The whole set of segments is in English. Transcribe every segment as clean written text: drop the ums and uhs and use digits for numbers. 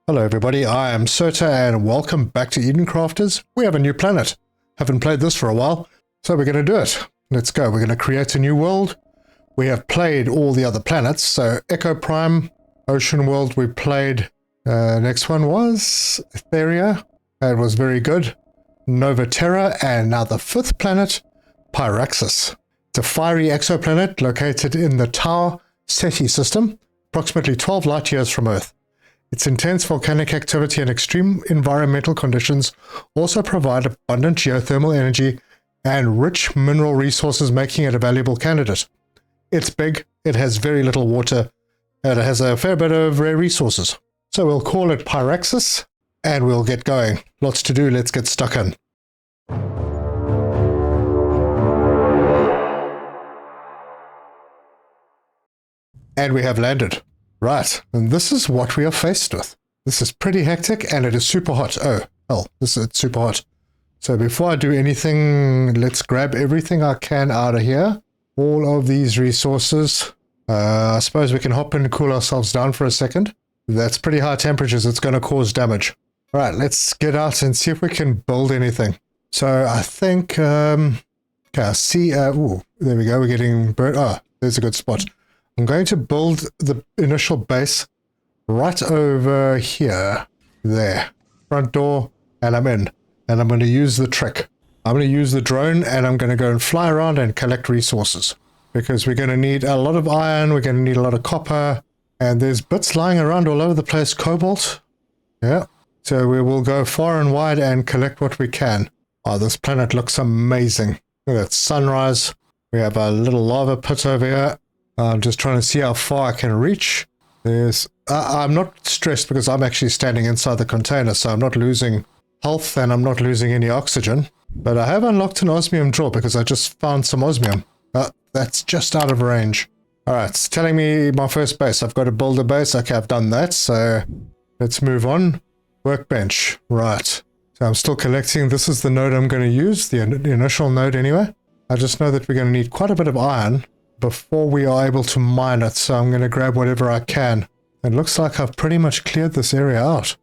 Hello everybody, I am Serta and welcome back to Eden Crafters. We have a new planet. Haven't played this for a while, so we're going to do it. Let's go. We're going to create a new world. We have played all the other planets, so Echo Prime, Ocean World we played. Next one was Etheria. It was very good. Nova Terra, and now the fifth planet, Pyraxis. It's a fiery exoplanet located in the Tau Ceti system, approximately 12 light years from Earth. Its intense volcanic activity and extreme environmental conditions also provide abundant geothermal energy and rich mineral resources, making it a valuable candidate. It's big, it has very little water, and it has a fair bit of rare resources. So we'll call it Pyraxis, and we'll get going. Lots to do, let's get stuck in. And we have landed. Right, and this is what we are faced with. This is pretty hectic, and it is super hot. Oh, hell, it's super hot. So before I do anything, let's grab everything I can out of here. All of these resources. I suppose we can hop in and cool ourselves down for a second. That's pretty high temperatures. It's going to cause damage. All right, let's get out and see if we can build anything. So I think, okay, I see, ooh, there we go. We're getting burnt. Oh, there's a good spot. I'm going to build the initial base right over here, there, front door, and I'm in. And I'm going to use the trick. I'm going to use the drone, and I'm going to go and fly around and collect resources. Because we're going to need a lot of iron, we're going to need a lot of copper, and there's bits lying around all over the place, cobalt. Yeah, so we will go far and wide and collect what we can. Oh, this planet looks amazing. Look at that sunrise. We have a little lava pit over here. I'm just trying to see how far I can reach. I'm not stressed because I'm actually standing inside the container, so I'm not losing health and I'm not losing any oxygen. But I have unlocked an osmium drawer because I just found some osmium. That's just out of range. Alright, it's telling me my first base. I've got to build a base. Okay, I've done that, so let's move on. Workbench. Right. So I'm still collecting. This is the node I'm going to use, the initial node anyway. I just know that we're going to need quite a bit of iron before we are able to mine it, so I'm going to grab whatever I can. It looks like I've pretty much cleared this area out.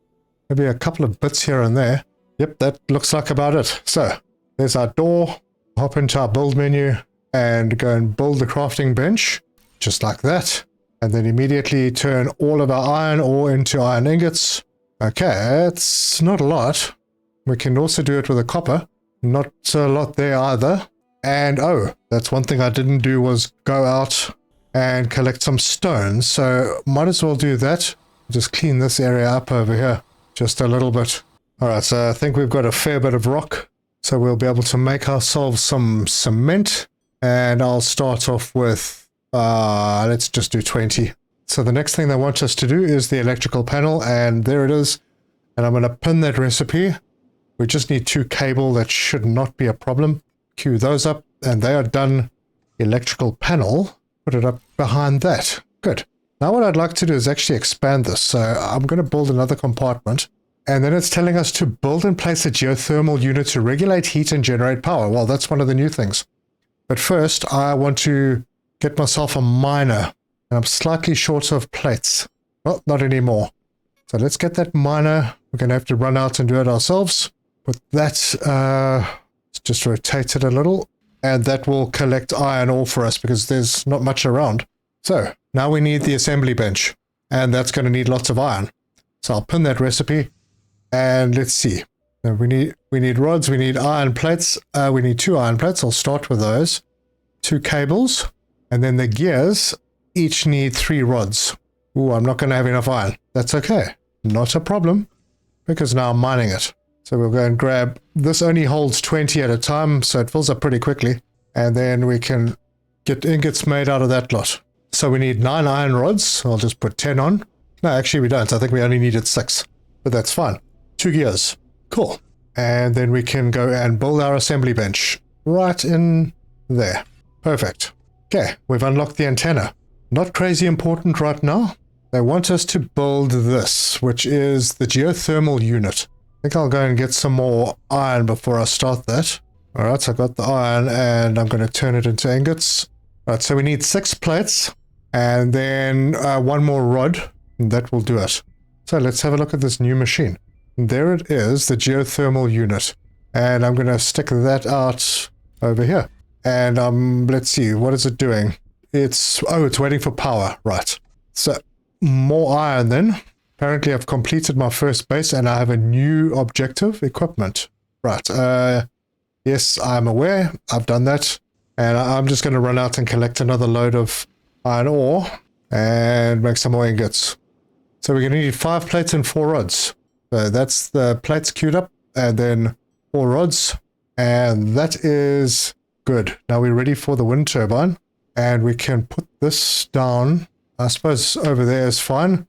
Maybe a couple of bits here and there. Yep, that looks like about it. So, there's our door. Hop into our build menu and go and build the crafting bench, just like that. And then immediately turn all of our iron ore into iron ingots. Okay, it's not a lot. We can also do it with a copper. Not a lot there either. And oh, that's one thing I didn't do was go out and collect some stones. So might as well do that. Just clean this area up over here just a little bit. All right, so I think we've got a fair bit of rock. So we'll be able to make ourselves some cement. And I'll start off with, let's just do 20. So the next thing they want us to do is the electrical panel. And there it is. And I'm going to pin that recipe. We just need 2 cable. That should not be a problem. Queue those up, and they are done. Electrical panel, put it up behind that. Good. Now what I'd like to do is actually expand this. So I'm going to build another compartment, and then it's telling us to build and place a geothermal unit to regulate heat and generate power. Well, that's one of the new things. But first, I want to get myself a miner, and I'm slightly short of plates. Well, not anymore. So let's get that miner. We're going to have to run out and do it ourselves. But that's just rotate it a little, and that will collect iron ore for us because there's not much around. So now we need the assembly bench, and that's going to need lots of iron. So I'll pin that recipe, and let's see. Now we need rods, we need iron plates. We need 2 iron plates. I'll start with those. 2 cables, and then the gears each need 3 rods. Ooh, I'm not going to have enough iron. That's okay. Not a problem, because now I'm mining it. So we'll go and grab, this only holds 20 at a time, so it fills up pretty quickly. And then we can get ingots made out of that lot. So we need 9 iron rods. I'll just put 10 on. No, actually we don't. I think we only needed 6. But that's fine. 2 gears. Cool. And then we can go and build our assembly bench. Right in there. Perfect. Okay, we've unlocked the antenna. Not crazy important right now. They want us to build this, which is the geothermal unit. I think I'll go and get some more iron before I start that. Alright, so I've got the iron and I'm going to turn it into ingots. Alright, so we need 6 plates and then 1 more rod. And that will do it. So let's have a look at this new machine. There it is, the geothermal unit. And I'm going to stick that out over here. And let's see, what is it doing? It's waiting for power, right. So more iron then. Apparently I've completed my first base and I have a new objective, equipment. Right, yes, I'm aware, I've done that. And I'm just going to run out and collect another load of iron ore and make some more ingots. So we're going to need 5 plates and 4 rods. So that's the plates queued up, and then 4 rods, and that is good. Now we're ready for the wind turbine, and we can put this down. I suppose over there is fine.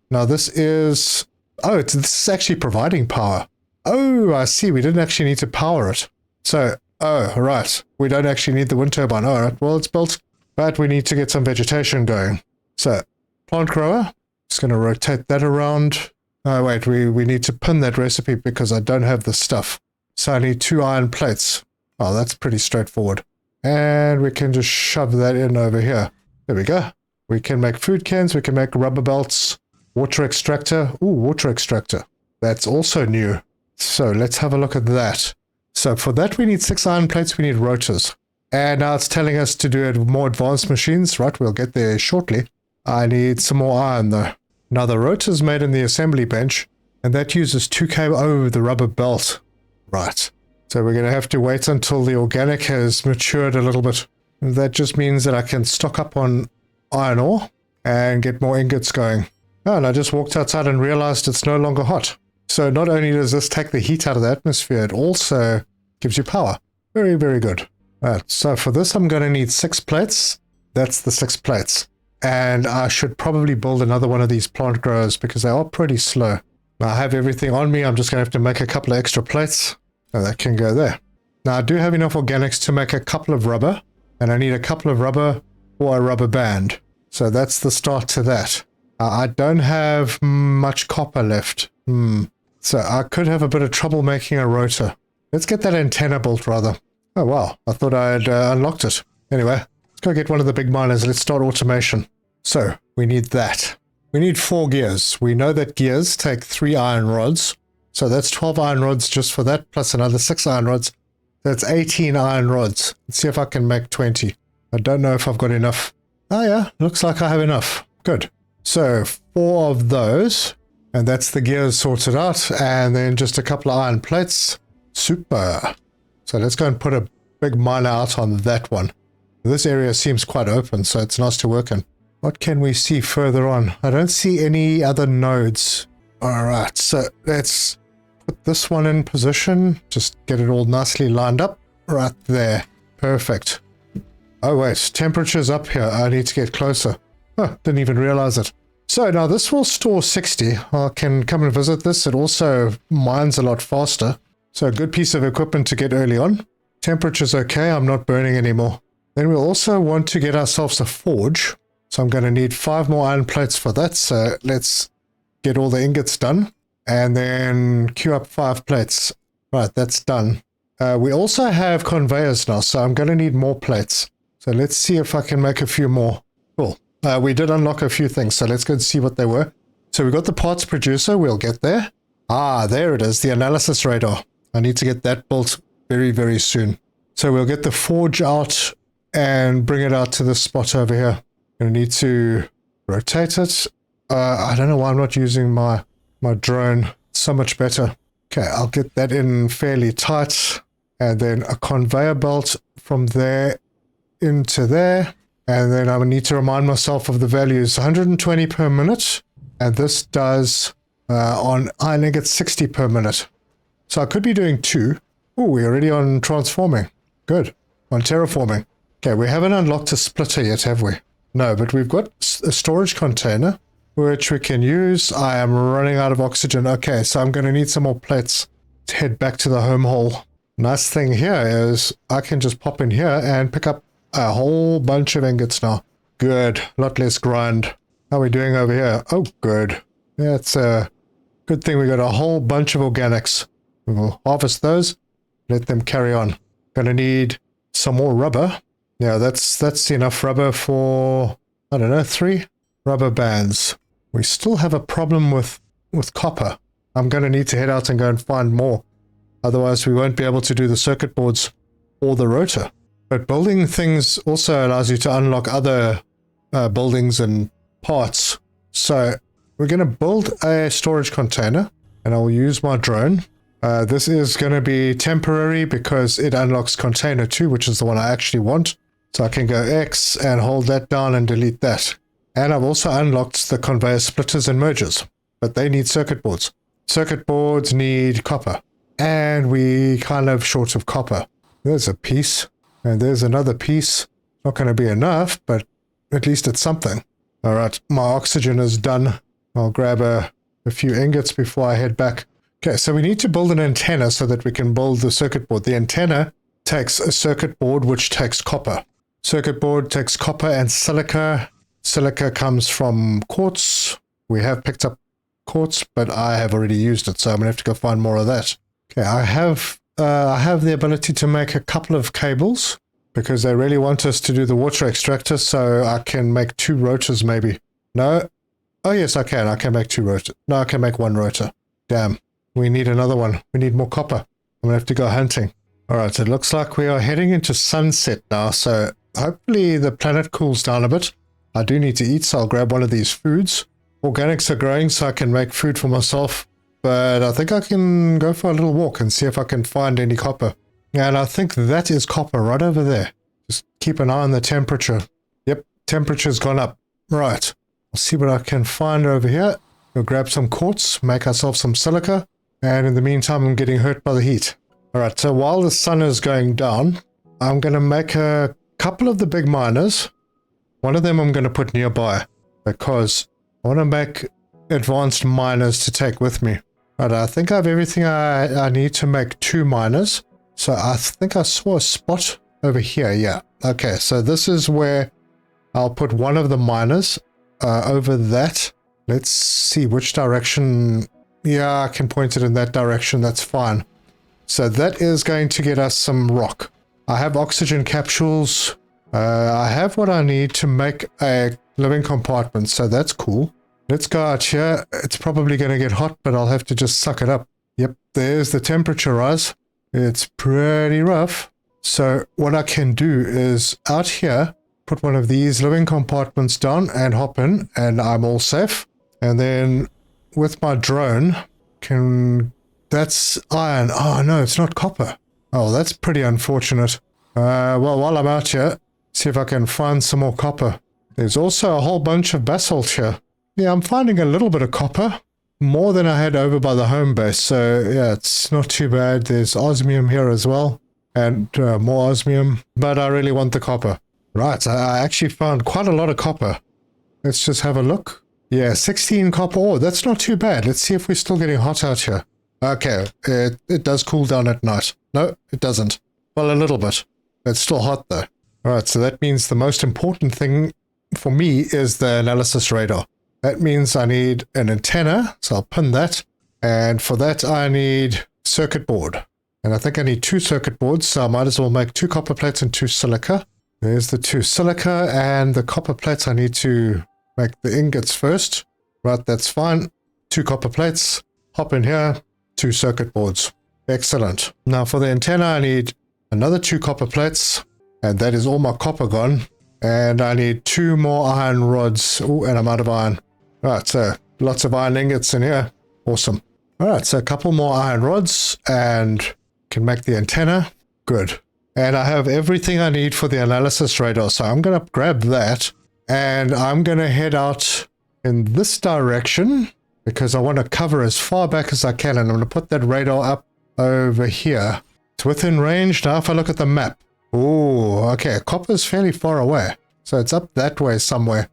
Now this is... this is actually providing power. Oh, I see. We didn't actually need to power it. So, right. We don't actually need the wind turbine. All right, well, it's built, but we need to get some vegetation going. So, plant grower. Just going to rotate that around. Oh, wait, we need to pin that recipe because I don't have the stuff. So I need 2 iron plates. Oh, that's pretty straightforward. And we can just shove that in over here. There we go. We can make food cans. We can make rubber belts. Water extractor. Ooh, water extractor. That's also new. So let's have a look at that. So for that, we need 6 iron plates. We need rotors. And now it's telling us to do it with more advanced machines. Right, we'll get there shortly. I need some more iron though. Now the rotor's made in the assembly bench, and that uses 2K over the rubber belt. Right. So we're going to have to wait until the organic has matured a little bit. That just means that I can stock up on iron ore and get more ingots going. Oh, and I just walked outside and realized it's no longer hot. So not only does this take the heat out of the atmosphere, it also gives you power. Very, very good. Right, so for this I'm going to need 6 plates. That's the 6 plates. And I should probably build another one of these plant growers because they are pretty slow. Now I have everything on me. I'm just going to have to make a couple of extra plates. And that can go there. Now I do have enough organics to make a couple of rubber. And I need a couple of rubber or a rubber band. So that's the start to that. I don't have much copper left. So I could have a bit of trouble making a rotor. Let's get that antenna built rather. Oh wow, I thought I had unlocked it. Anyway, let's go get one of the big miners. Let's start automation. So we need that. We need 4 gears. We know that gears take 3 iron rods. So that's 12 iron rods just for that, plus another 6 iron rods. That's 18 iron rods. Let's see if I can make 20. I don't know if I've got enough. Oh yeah, looks like I have enough. Good. So 4 of those, and that's the gears sorted out, and then just a couple of iron plates. Super. So let's go and put a big miner out on that one. This area seems quite open, so it's nice to work in. What can we see further on? I don't see any other nodes. All right, so let's put this one in position. Just get it all nicely lined up right there. Perfect. Oh wait, temperature's up here. I need to get closer. Oh, didn't even realize it. So now this will store 60. I can come and visit this. It also mines a lot faster. So a good piece of equipment to get early on. Temperature's okay. I'm not burning anymore. Then we'll also want to get ourselves a forge. So I'm going to need 5 more iron plates for that. So let's get all the ingots done. And then queue up 5 plates. Right, that's done. We also have conveyors now, so I'm going to need more plates. So let's see if I can make a few more. Cool. We did unlock a few things, so let's go and see what they were. So we got the parts producer. We'll get there. Ah, there it is, the analysis radar. I need to get that built very, very soon. So we'll get the forge out and bring it out to this spot over here. Going to need to rotate it. I don't know why I'm not using my drone. It's so much better. Okay, I'll get that in fairly tight. And then a conveyor belt from there into there. And then I will need to remind myself of the values. 120 per minute. And this does, on iron ingot, 60 per minute. So I could be doing 2. Oh, we're already on transforming. Good. On terraforming. Okay, we haven't unlocked a splitter yet, have we? No, but we've got a storage container, which we can use. I am running out of oxygen. Okay, so I'm going to need some more plates to head back to the home hole. Nice thing here is I can just pop in here and pick up a whole bunch of ingots now. Good. A lot less grind. How are we doing over here? Oh, good. Yeah, it's a good thing we got a whole bunch of organics. We'll harvest those. Let them carry on. Gonna need some more rubber. Yeah, that's enough rubber for, I don't know, 3 rubber bands. We still have a problem with with copper. I'm going to need to head out and go and find more. Otherwise, we won't be able to do the circuit boards or the rotor. But building things also allows you to unlock other buildings and parts. So we're going to build a storage container, and I'll use my drone. This is going to be temporary because it unlocks container 2, which is the one I actually want. So I can go X and hold that down and delete that. And I've also unlocked the conveyor splitters and mergers, but they need circuit boards. Circuit boards need copper, and we kind of short of copper. There's a piece, and there's another piece. Not going to be enough, but at least it's something. All right, my oxygen is done. I'll grab a few ingots before I head back. Okay, so we need to build an antenna so that we can build the circuit board. The antenna takes a circuit board, which takes copper. Circuit board takes copper and silica. Silica comes from quartz. We have picked up quartz, but I have already used it, so I'm going to have to go find more of that. Okay, I have the ability to make a couple of cables because they really want us to do the water extractor, so I can make 2 rotors maybe. No? Oh yes, I can. I can make 2 rotors. No, I can make 1 rotor. Damn. We need another one. We need more copper. I'm going to have to go hunting. Alright, it looks like we are heading into sunset now, so hopefully the planet cools down a bit. I do need to eat, so I'll grab one of these foods. Organics are growing, so I can make food for myself. But I think I can go for a little walk and see if I can find any copper. And I think that is copper right over there. Just keep an eye on the temperature. Yep, temperature's gone up. Right. I'll see what I can find over here. We'll grab some quartz, make ourselves some silica. And in the meantime, I'm getting hurt by the heat. Alright, so while the sun is going down, I'm going to make a couple of the big miners. One of them I'm going to put nearby because I want to make advanced miners to take with me. Right, I think I have everything I need to make 2 miners. So I think I saw a spot over here. Yeah. Okay, so this is where I'll put one of the miners over that. Let's see which direction. Yeah, I can point it in that direction. That's fine. So that is going to get us some rock. I have oxygen capsules. I have what I need to make a living compartment, so that's cool. Let's go out here. It's probably going to get hot, but I'll have to just suck it up. Yep, there's the temperature rise. It's pretty rough. So what I can do is out here, put one of these living compartments down and hop in, and I'm all safe. And then with my drone, that's iron. Oh no, it's not copper. Oh, that's pretty unfortunate. Well, while I'm out here, see if I can find some more copper. There's also a whole bunch of basalt here. Yeah, I'm finding a little bit of copper. More than I had over by the home base. So yeah, it's not too bad. There's osmium here as well. And more osmium. But I really want the copper. Right, I actually found quite a lot of copper. Let's just have a look. Yeah, 16 copper ore. That's not too bad. Let's see if we're still getting hot out here. Okay, it does cool down at night. No, it doesn't. Well, a little bit. It's still hot though. Alright, so that means the most important thing for me is the analysis radar. That means I need an antenna, so I'll pin that. And for that I need circuit board. And I think I need 2 circuit boards, so I might as well make 2 copper plates and 2 silica. There's the 2 silica, and the copper plates I need to make the ingots first. Right, that's fine. 2 copper plates. Hop in here. 2 circuit boards. Excellent. Now for the antenna I need another 2 copper plates. And that is all my copper gone. And I need 2 more iron rods. Oh, and I'm out of iron. Right, so lots of iron ingots in here. Awesome. Alright, so a couple more iron rods and can make the antenna. Good. And I have everything I need for the analysis radar. So I'm going to grab that. And I'm going to head out in this direction because I want to cover as far back as I can. And I'm going to put that radar up over here. It's within range. Now if I look at the map. Oh, okay. Copper is fairly far away. So it's up that way somewhere.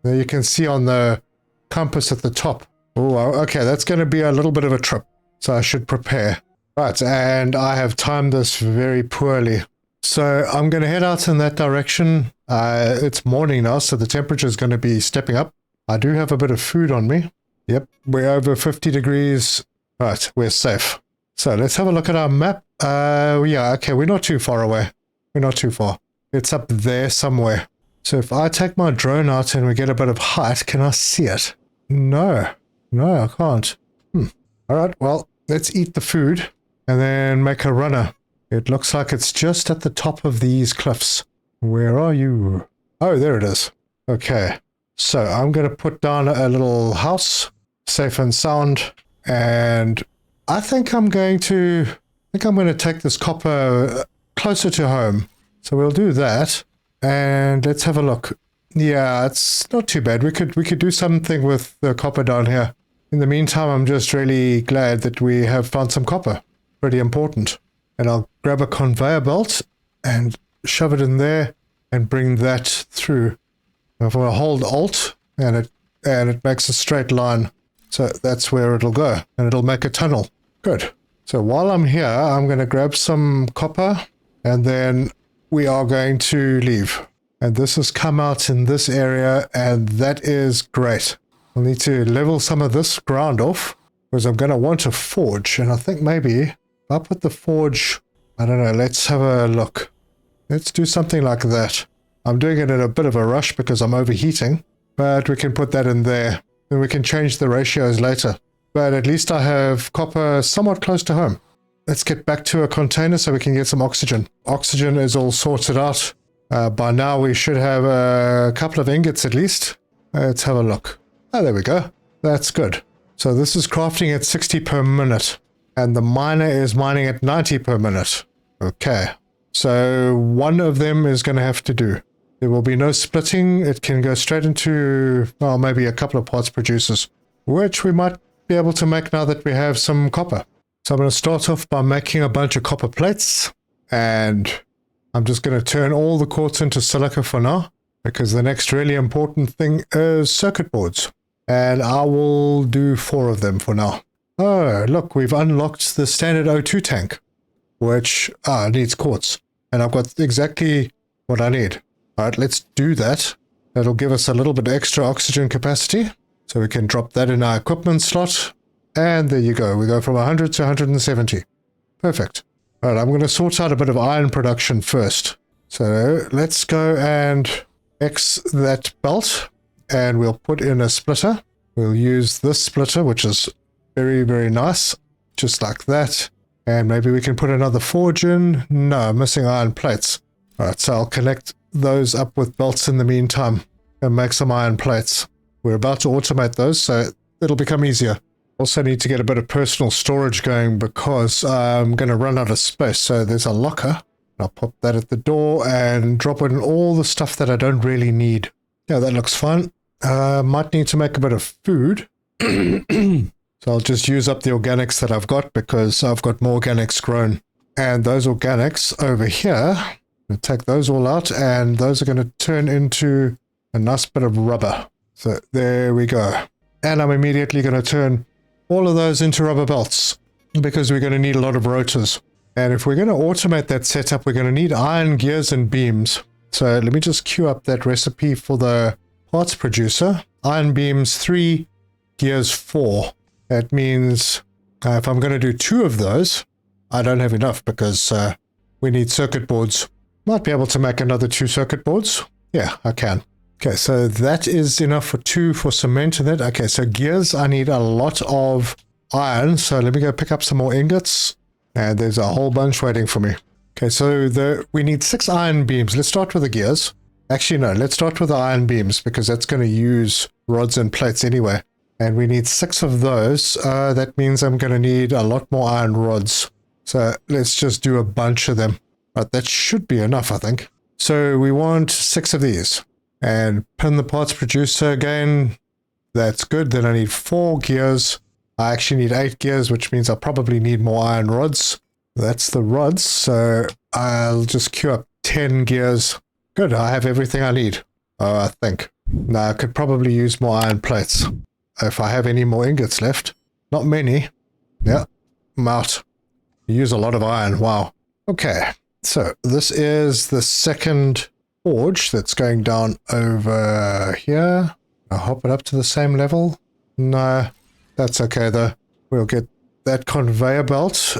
There you can see on the compass at the top. Oh, okay. That's going to be a little bit of a trip. So I should prepare. Right. And I have timed this very poorly. So I'm going to head out in that direction. It's morning now, so the temperature is going to be stepping up. I do have a bit of food on me. Yep. We're over 50 degrees. Right. We're safe. So let's have a look at our map. Yeah. Okay. We're not too far away. We're not too far. It's up there somewhere. So if I take my drone out and we get a bit of height, can I see it? No. No, I can't. All right, well, let's eat the food and then make a runner. It looks like it's just at the top of these cliffs. Where are you? Oh, there it is. Okay, so I'm going to put down a little house, safe and sound, and I think I'm going to take this copper closer to home. So we'll do that, and let's have a look. Yeah, it's not too bad. We could do something with the copper down here. In the meantime, I'm just really glad that we have found some copper. Pretty important. And I'll grab a conveyor belt and shove it in there and bring that through. If I hold Alt and it makes a straight line. So that's where it'll go, and it'll make a tunnel. Good. So while I'm here, I'm going to grab some copper, and then we are going to leave. And this has come out in this area, and that is great. I'll need to level some of this ground off, because I'm going to want a forge, and I think maybe if I put the forge, I don't know, let's have a look. Let's do something like that. I'm doing it in a bit of a rush because I'm overheating, but we can put that in there. Then we can change the ratios later. But at least I have copper somewhat close to home. Let's get back to a container so we can get some oxygen. Oxygen is all sorted out. By now we should have a couple of ingots at least. Let's have a look. Oh, there we go. That's good. So this is crafting at 60 per minute. And the miner is mining at 90 per minute. Okay. So one of them is going to have to do. There will be no splitting. It can go straight into, well, maybe a couple of parts producers, which we might be able to make now that we have some copper. So I'm going to start off by making a bunch of copper plates, and I'm just going to turn all the quartz into silica for now, because the next really important thing is circuit boards, and I will do 4 of them for now. Oh, look, we've unlocked the standard O2 tank, which needs quartz, and I've got exactly what I need. All right, let's do that. That'll give us a little bit extra oxygen capacity, so we can drop that in our equipment slot. And there you go. We go from 100 to 170. Perfect. All right, I'm going to sort out a bit of iron production first. So let's go and X that belt, and we'll put in a splitter. We'll use this splitter, which is very, very nice, just like that. And maybe we can put another forge in. No, I'm missing iron plates. All right, so I'll connect those up with belts in the meantime and make some iron plates. We're about to automate those, so it'll become easier. Also need to get a bit of personal storage going because I'm going to run out of space. So there's a locker. I'll pop that at the door and drop in all the stuff that I don't really need. Yeah, that looks fine. Might need to make a bit of food. So I'll just use up the organics that I've got because I've got more organics grown. And those organics over here, I'll take those all out, and those are going to turn into a nice bit of rubber. So there we go. And I'm immediately going to turn all of those into rubber belts because we're going to need a lot of rotors. And if we're going to automate that setup, we're going to need iron gears and beams. So let me just queue up that recipe for the parts producer. Iron beams 3, gears 4. That means if I'm going to do 2 of those, I don't have enough because we need circuit boards. Might be able to make another 2 circuit boards. Yeah, I can. Okay, so that is enough for 2 for cement and that. Okay, so gears, I need a lot of iron. So let me go pick up some more ingots. And there's a whole bunch waiting for me. Okay, so we need 6 iron beams. Let's start with the gears. Actually, no, let's start with the iron beams because that's going to use rods and plates anyway. And we need 6 of those. That means I'm going to need a lot more iron rods. So let's just do a bunch of them. But that should be enough, I think. So we want 6 of these. And pin the parts producer again. That's good. Then I need 4 gears. I actually need 8 gears, which means I probably need more iron rods. That's the rods. So I'll just queue up 10 gears. Good. I have everything I need. I think. Now I could probably use more iron plates. If I have any more ingots left. Not many. Yeah. I'm out. You use a lot of iron. Wow. Okay. So this is the second forge that's going down over here. I'll hop it up to the same level. No, that's okay though. We'll get that conveyor belt.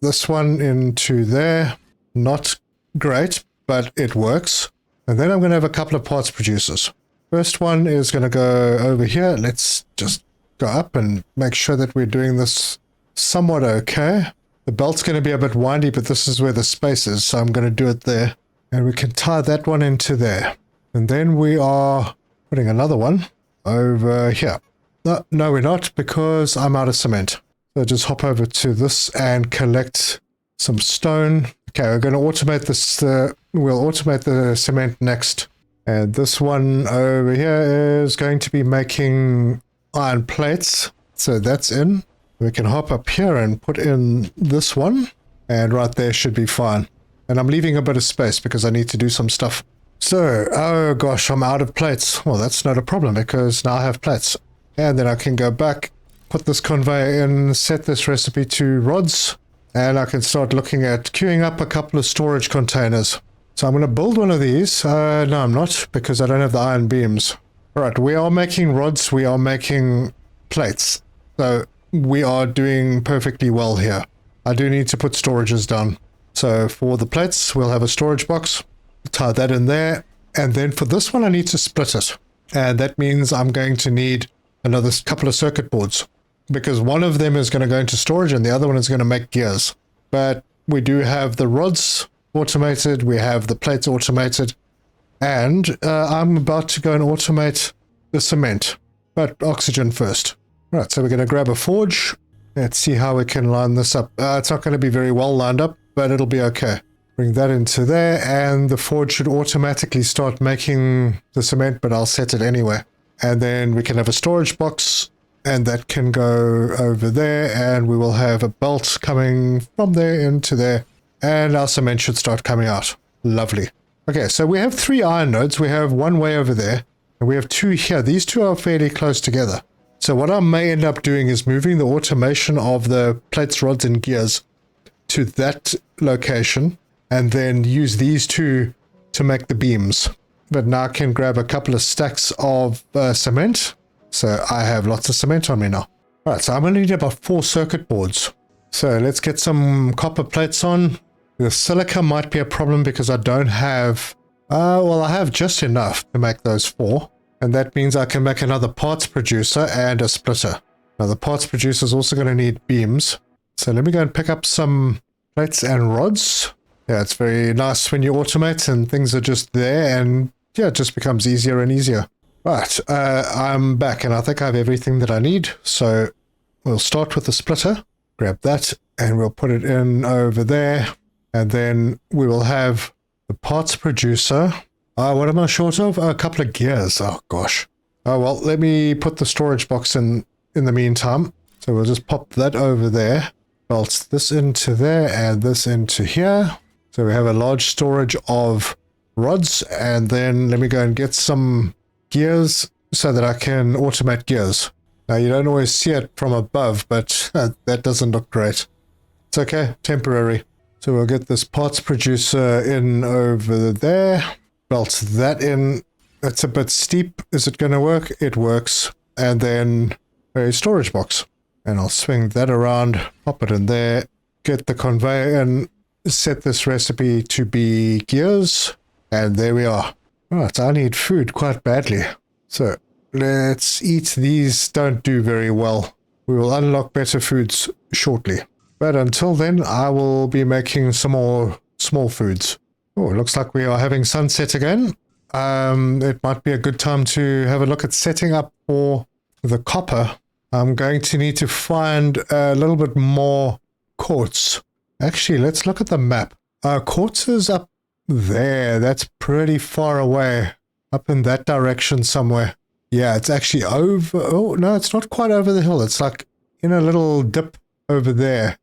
This one into there. Not great, but it works. And then I'm going to have a couple of parts producers. First one is going to go over here. Let's just go up and make sure that we're doing this somewhat okay. The belt's going to be a bit windy, but this is where the space is, so I'm going to do it there. And we can tie that one into there. And then we are putting another one over here. No, we're not, because I'm out of cement. So just hop over to this and collect some stone. Okay, we're going to automate this. We'll automate the cement next. And this one over here is going to be making iron plates. So that's in. We can hop up here and put in this one. And right there should be fine. And I'm leaving a bit of space because I need to do some stuff. So, oh gosh, I'm out of plates. Well, that's not a problem because now I have plates. And then I can go back, put this conveyor in, set this recipe to rods. And I can start looking at queuing up a couple of storage containers. So I'm going to build one of these. No, I'm not, because I don't have the iron beams. All right, we are making rods. We are making plates. So we are doing perfectly well here. I do need to put storages down. So for the plates, we'll have a storage box. Tie that in there. And then for this one, I need to split it. And that means I'm going to need another couple of circuit boards, because one of them is going to go into storage and the other one is going to make gears. But we do have the rods automated, we have the plates automated, and I'm about to go and automate the cement, but oxygen first. Right, so we're going to grab a forge. Let's see how we can line this up. It's not going to be very well lined up, but it'll be okay. Bring that into there, and the forge should automatically start making the cement, but I'll set it anyway. And then we can have a storage box, and that can go over there, and we will have a belt coming from there into there, and our cement should start coming out. Lovely. Okay, so we have 3 iron nodes. We have one way over there, and we have 2 here. These 2 are fairly close together. So what I may end up doing is moving the automation of the plates, rods, and gears to that location, and then use these 2 to make the beams. But now I can grab a couple of stacks of cement. So I have lots of cement on me now. All right, so I'm going to need about 4 circuit boards. So let's get some copper plates on. The silica might be a problem because I don't have... well, I have just enough to make those 4. And that means I can make another parts producer and a splitter. Now the parts producer is also going to need beams. So let me go and pick up some plates and rods. Yeah, it's very nice when you automate and things are just there, and yeah, it just becomes easier and easier. Right, I'm back and I think I have everything that I need. So we'll start with the splitter, grab that, and we'll put it in over there. And then we will have the parts producer. What am I short of? A couple of gears. Oh gosh. Oh well, let me put the storage box in the meantime. So we'll just pop that over there. Bolt this into there and this into here. So we have a large storage of rods, and then let me go and get some gears so that I can automate gears. Now you don't always see it from above, but that doesn't look great. It's okay, temporary. So we'll get this parts producer in over there. Belt that in. It's a bit steep. Is it going to work? It works. And then a storage box. And I'll swing that around, pop it in there, get the conveyor in, set this recipe to be gears, and there we are. Right, I need food quite badly. So let's eat. These don't do very well. We will unlock better foods shortly. But until then, I will be making some more small foods. Oh, it looks like we are having sunset again. It might be a good time to have a look at setting up for the copper. I'm going to need to find a little bit more quartz. Actually, let's look at the map. Quartz is up there. That's pretty far away. Up in that direction somewhere. Yeah, it's actually over... Oh, no, it's not quite over the hill. It's like in a little dip over there.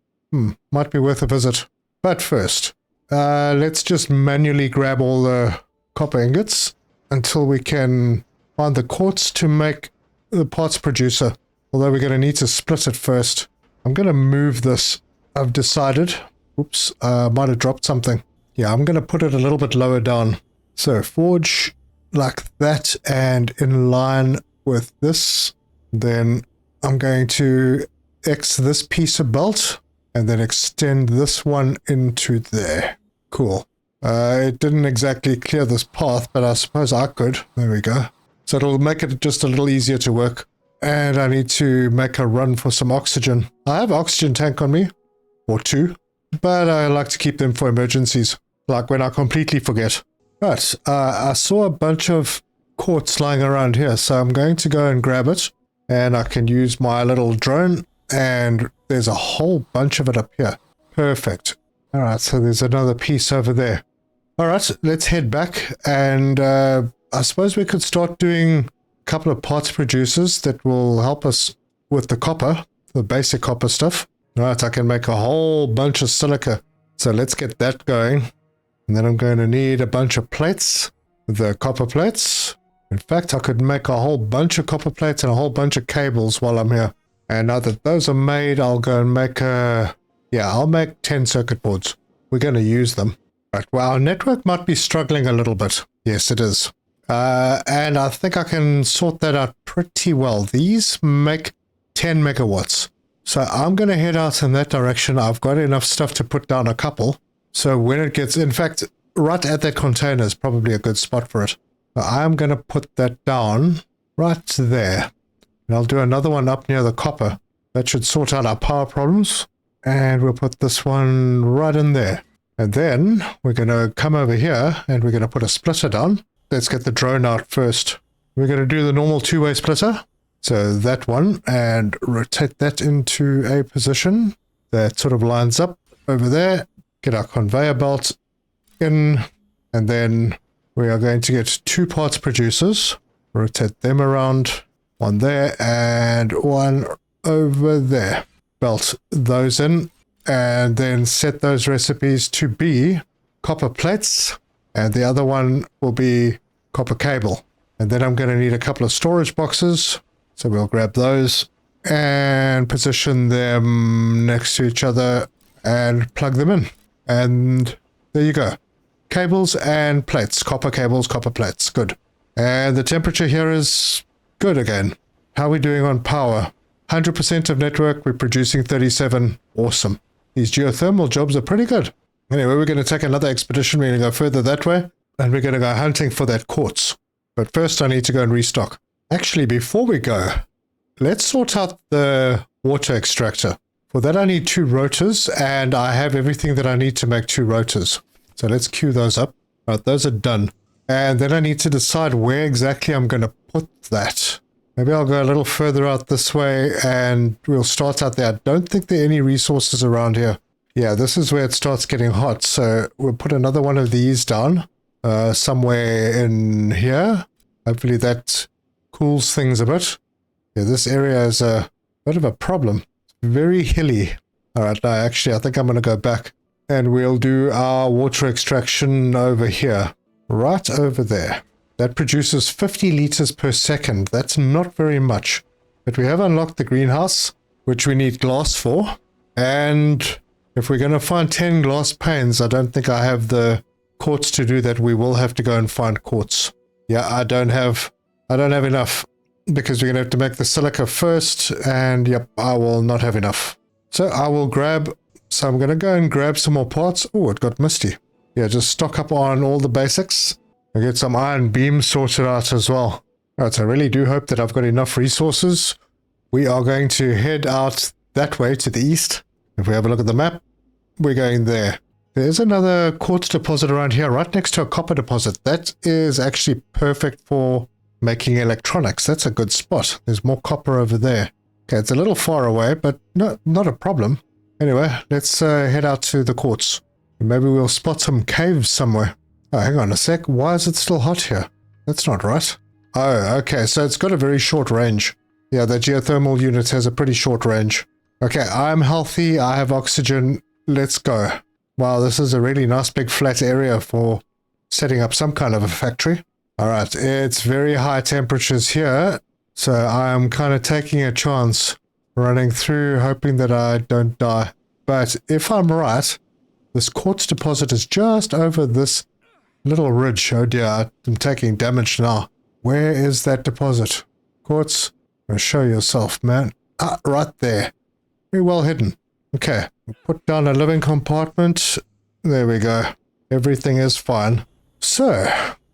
Might be worth a visit. But first, let's just manually grab all the copper ingots until we can find the quartz to make the parts producer. Although we're going to need to split it first. I'm going to move this. I've decided. Oops, might have dropped something. Yeah, I'm going to put it a little bit lower down. So forge like that and in line with this. Then I'm going to X this piece of belt and then extend this one into there. Cool. It didn't exactly clear this path, but I suppose I could. There we go. So it'll make it just a little easier to work. And I need to make a run for some oxygen. I have an oxygen tank on me, or 2, but I like to keep them for emergencies, like when I completely forget. Right, I saw a bunch of quartz lying around here, so I'm going to go and grab it, and I can use my little drone, and there's a whole bunch of it up here. Perfect. All right, so there's another piece over there. All right, let's head back, and I suppose we could start doing a couple of parts producers that will help us with the copper, the basic copper stuff. All right, I can make a whole bunch of silica, so let's get that going. And then I'm going to need a bunch of plates, the copper plates. In fact, I could make a whole bunch of copper plates and a whole bunch of cables while I'm here. And now that those are made, I'll go and make I'll make 10 circuit boards. We're going to use them. Right, well, our network might be struggling a little bit. Yes, it is. And I think I can sort that out pretty well. These make 10 megawatts. So I'm going to head out in that direction. I've got enough stuff to put down a couple. So when it gets, in fact, right at that container is probably a good spot for it. I'm going to put that down right there. And I'll do another one up near the copper. That should sort out our power problems. And we'll put this one right in there. And then we're going to come over here and we're going to put a splitter down. Let's get the drone out first. We're going to do the normal two-way splitter. So that one, and rotate that into a position that sort of lines up over there. Get our conveyor belt in, and then we are going to get 2 parts producers. Rotate them around, one there and one over there. Belt those in, and then set those recipes to be copper plates, and the other one will be copper cable. And then I'm going to need a couple of storage boxes, so we'll grab those and position them next to each other and plug them in. And there you go. Cables and plates. Copper cables, copper plates. Good. And the temperature here is good again. How are we doing on power? 100% of network. We're producing 37. Awesome. These geothermal jobs are pretty good. Anyway, we're going to take another expedition. We're going to go further that way. And we're going to go hunting for that quartz. But first I need to go and restock. Actually, before we go, let's sort out the water extractor. For that, I need 2 rotors, and I have everything that I need to make 2 rotors. So let's queue those up. All right, those are done. And then I need to decide where exactly I'm going to put that. Maybe I'll go a little further out this way, and we'll start out there. I don't think there are any resources around here. Yeah, this is where it starts getting hot. So we'll put another one of these down somewhere in here. Hopefully that cools things a bit. Yeah, this area is a bit of a problem. Very hilly. All right, now actually I think I'm going to go back and we'll do our water extraction over here, right over there. That produces 50 liters per second. That's not very much, but we have unlocked the greenhouse, which we need glass for. And if we're going to find 10 glass panes, I don't think I have the quartz to do that. We will have to go and find quartz. Yeah, I don't have enough. Because we're going to have to make the silica first, and yep, I will not have enough. So I will so I'm going to go and grab some more parts. Oh, it got misty. Yeah, just stock up on all the basics. I'll get some iron beams sorted out as well. All right, so I really do hope that I've got enough resources. We are going to head out that way to the east. If we have a look at the map, we're going there. There's another quartz deposit around here, right next to a copper deposit. That is actually perfect for making electronics. That's a good spot. There's more copper over there. Okay, it's a little far away, but no, not a problem. Anyway, let's head out to the quartz. Maybe we'll spot some caves somewhere. Oh, hang on a sec. Why is it still hot here? That's not right. Oh, okay, so it's got a very short range. Yeah, the geothermal unit has a pretty short range. Okay, I'm healthy. I have oxygen. Let's go. Wow, this is a really nice big flat area for setting up some kind of a factory. All right, it's very high temperatures here, so I'm kind of taking a chance running through, hoping that I don't die. But if I'm right, this quartz deposit is just over this little ridge. Oh dear, I'm taking damage now. Where is that deposit? Quartz, show yourself, man. Ah, right there. Very well hidden. Okay, put down a living compartment. There we go. Everything is fine. So,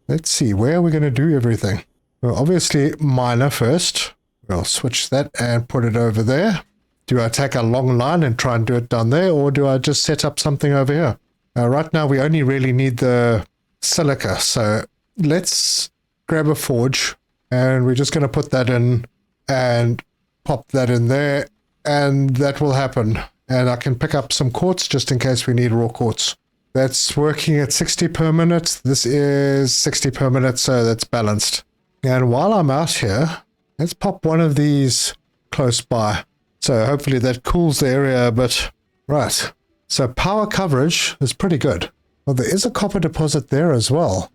let's see, where are we going to do everything? Well, obviously miner first. We'll switch that and put it over there. Do I take a long line and try and do it down there, or do I just set up something over here? Right now we only really need the silica, so let's grab a forge and we're just going to put that in and pop that in there, and that will happen. And I can pick up some quartz just in case we need raw quartz. That's working at 60 per minute. This is 60 per minute, so that's balanced. And while I'm out here, let's pop one of these close by. So hopefully that cools the area a bit. Right. So power coverage is pretty good. Well, there is a copper deposit there as well.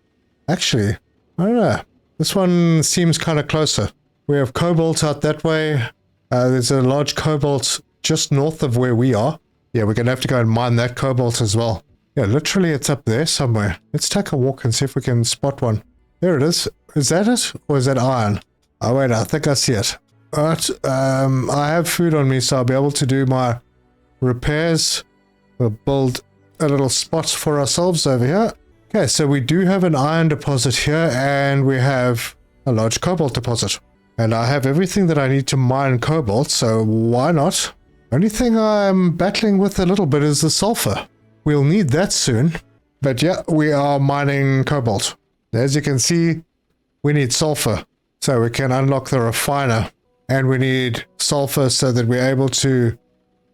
Actually, I don't know. This one seems kind of closer. We have cobalt out that way. There's a large cobalt just north of where we are. Yeah, we're going to have to go and mine that cobalt as well. Yeah, literally it's up there somewhere. Let's take a walk and see if we can spot one. There it is. Is that it? Or is that iron? Oh wait, I think I see it. Alright, I have food on me, so I'll be able to do my repairs. We'll build a little spot for ourselves over here. Okay, so we do have an iron deposit here, and we have a large cobalt deposit. And I have everything that I need to mine cobalt, so why not? Only thing I'm battling with a little bit is the sulfur. We'll need that soon. But yeah, we are mining cobalt. As you can see, we need sulfur, so we can unlock the refiner. And we need sulfur so that we're able to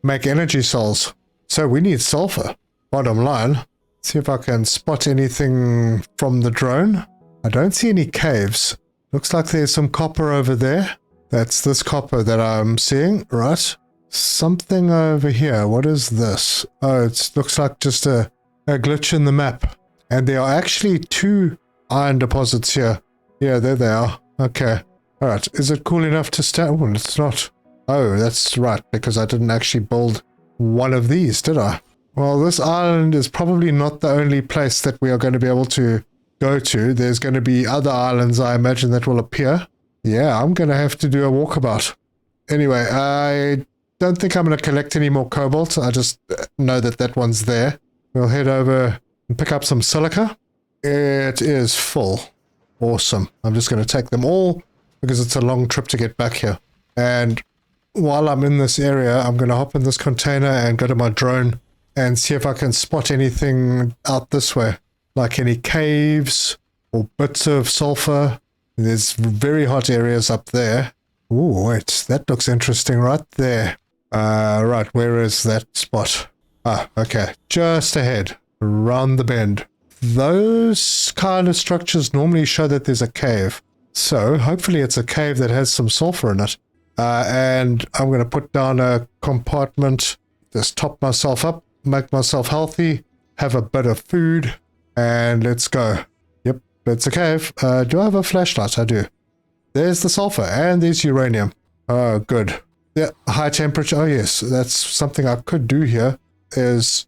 make energy cells. So we need sulfur. Bottom line. See if I can spot anything from the drone. I don't see any caves. Looks like there's some copper over there. That's this copper that I'm seeing, right? Something over here. What is this? Oh, it looks like just a glitch in the map. And there are actually 2 iron deposits here. Yeah, there they are. Okay. Alright, is it cool enough to stand? Well, it's not. Oh, that's right, because I didn't actually build one of these, did I? Well, this island is probably not the only place that we are going to be able to go to. There's going to be other islands, I imagine, that will appear. Yeah, I'm going to have to do a walkabout. Anyway, I don't think I'm going to collect any more cobalt. I just know that that one's there. We'll head over and pick up some silica. It is full. Awesome. I'm just going to take them all because it's a long trip to get back here. And while I'm in this area, I'm going to hop in this container and go to my drone and see if I can spot anything out this way, like any caves or bits of sulfur. There's very hot areas up there. Ooh, wait, that looks interesting right there. Right, where is that spot? Ah, okay, just ahead, around the bend. Those kind of structures normally show that there's a cave. So hopefully it's a cave that has some sulfur in it. And I'm going to put down a compartment, just top myself up, make myself healthy, have a bit of food, and let's go. Yep, it's a cave. Do I have a flashlight? I do. There's the sulfur, and there's uranium. Oh, good. Yeah, high temperature. Oh, yes, that's something I could do here, is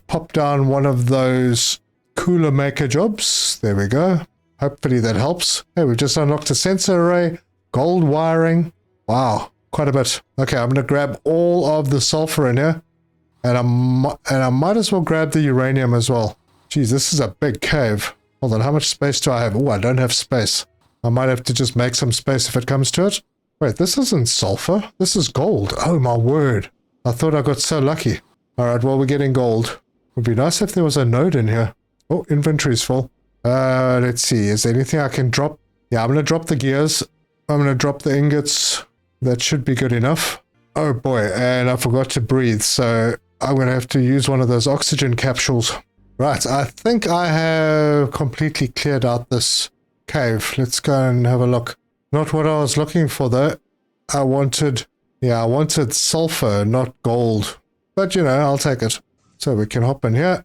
pop down one of those cooler maker jobs. There we go. Hopefully that helps. Hey, we've just unlocked a sensor array, gold wiring. Wow, quite a bit. Okay, I'm going to grab all of the sulfur in here. And I might as well grab the uranium as well. Geez, this is a big cave. Hold on, how much space do I have? Oh, I don't have space. I might have to just make some space if it comes to it. Wait, this isn't sulfur. This is gold. Oh, my word. I thought I got so lucky. Alright, well, we're getting gold. Would be nice if there was a node in here. Oh, inventory's full. Let's see. Is there anything I can drop? Yeah, I'm going to drop the gears. I'm going to drop the ingots. That should be good enough. Oh, boy. And I forgot to breathe, so I'm going to have to use one of those oxygen capsules. Right, I think I have completely cleared out this cave. Let's go and have a look. Not what I was looking for, though. I wanted sulfur, not gold. But, you know, I'll take it. So we can hop in here,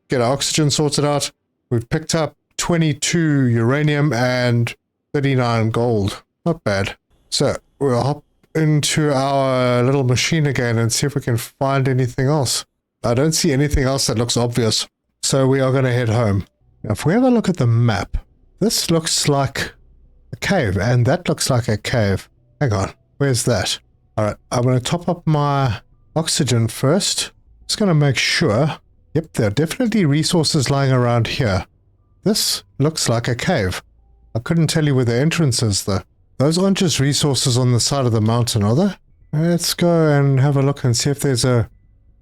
get our oxygen sorted out. We've picked up 22 uranium and 39 gold. Not bad. So we'll hop into our little machine again and see if we can find anything else. I don't see anything else that looks obvious. So we are going to head home. Now, if we have a look at the map, this looks like a cave, and that looks like a cave. Hang on, where's that? Alright, I'm going to top up my oxygen first. Just going to make sure. Yep, there are definitely resources lying around here. This looks like a cave. I couldn't tell you where the entrance is though. Those aren't just resources on the side of the mountain, are they? Let's go and have a look and see if there's a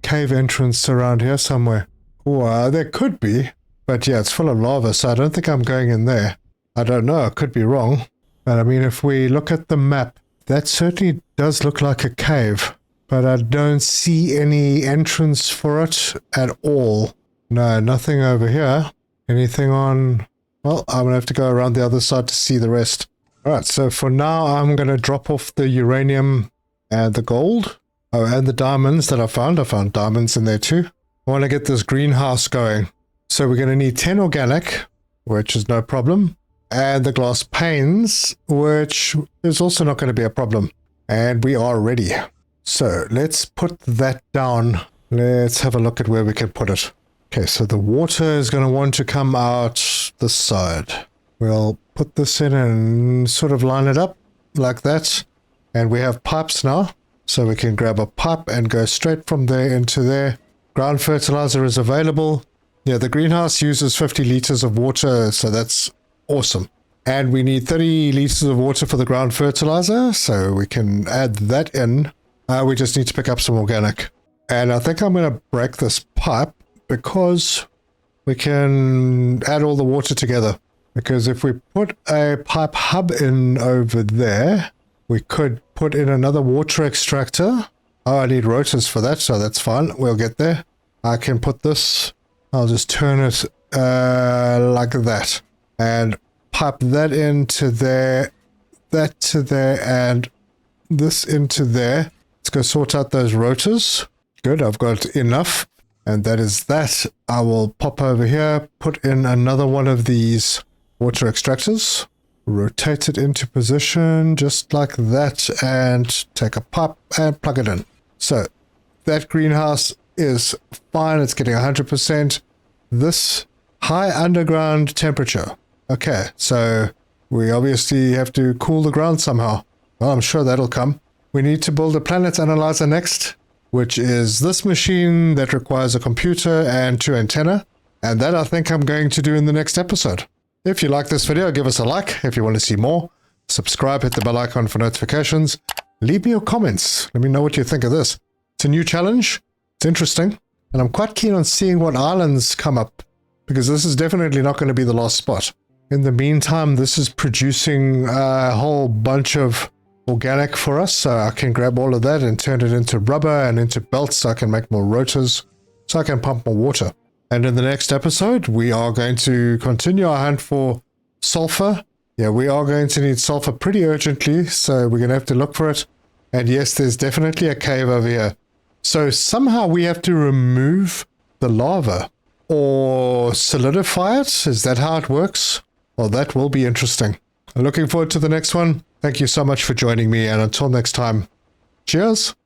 cave entrance around here somewhere. Oh, there could be. But yeah, it's full of lava, so I don't think I'm going in there. I don't know, I could be wrong. But I mean, if we look at the map, that certainly does look like a cave. But I don't see any entrance for it at all. No, nothing over here. Anything on... Well, I'm going to have to go around the other side to see the rest. Alright, so for now, I'm going to drop off the uranium and the gold. Oh, and the diamonds that I found. I found diamonds in there too. I want to get this greenhouse going. So we're going to need 10 organic, which is no problem. And the glass panes, which is also not going to be a problem. And we are ready. So let's put that down. Let's have a look at where we can put it. Okay, so the water is going to want to come out this side. We'll put this in and sort of line it up like that. And we have pipes now. So we can grab a pipe and go straight from there into there. Ground fertilizer is available. Yeah, the greenhouse uses 50 liters of water, so that's awesome. And we need 30 liters of water for the ground fertilizer, so we can add that in. We just need to pick up some organic. And I think I'm going to break this pipe because we can add all the water together. Because if we put a pipe hub in over there, we could put in another water extractor. Oh, I need rotors for that, so that's fine. We'll get there. I can put this... I'll just turn it like that. And pipe that into there, that to there, and this into there. Let's go sort out those rotors. Good, I've got enough. And that is that. I will pop over here, put in another one of these water extractors. Rotate it into position just like that. And take a pipe and plug it in. So that greenhouse is fine. It's getting 100%. This high underground temperature. Okay, so we obviously have to cool the ground somehow. Well, I'm sure that'll come. We need to build a planet analyzer next, which is this machine that requires a computer and 2 antennae. And that I think I'm going to do in the next episode. If you like this video, give us a like. If you want to see more, subscribe, hit the bell icon for notifications. Leave me your comments. Let me know what you think of this. It's a new challenge. It's interesting. And I'm quite keen on seeing what islands come up, because this is definitely not going to be the last spot. In the meantime, this is producing a whole bunch of organic for us, so I can grab all of that and turn it into rubber and into belts so I can make more rotors, so I can pump more water. And in the next episode, we are going to continue our hunt for sulfur. Yeah, we are going to need sulfur pretty urgently, so we're going to have to look for it. And yes, there's definitely a cave over here. So somehow we have to remove the lava or solidify it. Is that how it works? Well, that will be interesting. I'm looking forward to the next one. Thank you so much for joining me, and until next time, cheers.